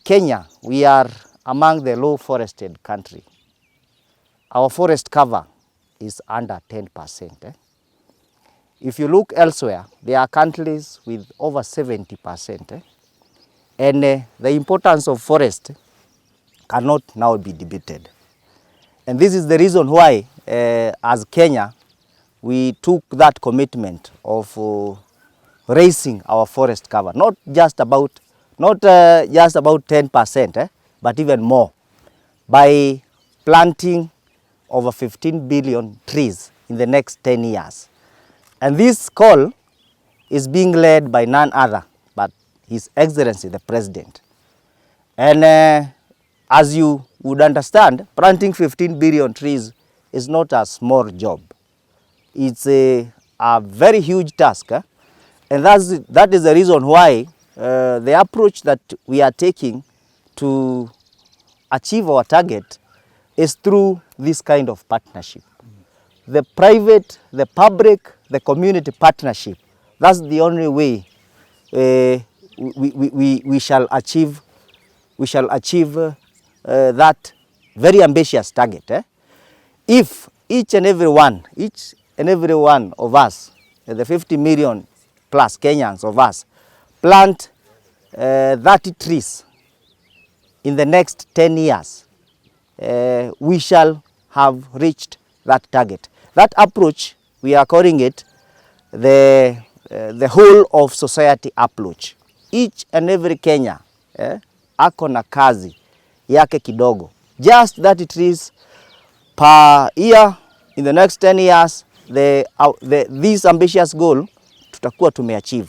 Kenya, we are among the low forested country. Our forest cover is under 10%. If you look elsewhere, there are countries with over 70%. And the importance of forest cannot now be debated. And this is the reason why, as Kenya, we took that commitment of raising our forest cover, not just about 10%, but even more, by planting over 15 billion trees in the next 10 years. And this call is being led by none other but His Excellency the President. And as you would understand, planting 15 billion trees is not a small job. It's a very huge task. And that is the reason why the approach that we are taking to achieve our target is through this kind of partnership. The private, the public, the community partnership. That's the only way we shall achieve that very ambitious target. If each and every one of us, the 50 million plus Kenyans of us, plant 30 trees in the next 10 years, we shall have reached that target. That approach, we are calling it the whole of society approach. Each and every Kenya ako na kazi yake kidogo. Just 30 trees per year in the next 10 years, this ambitious goal tutakuwa tumeachieve.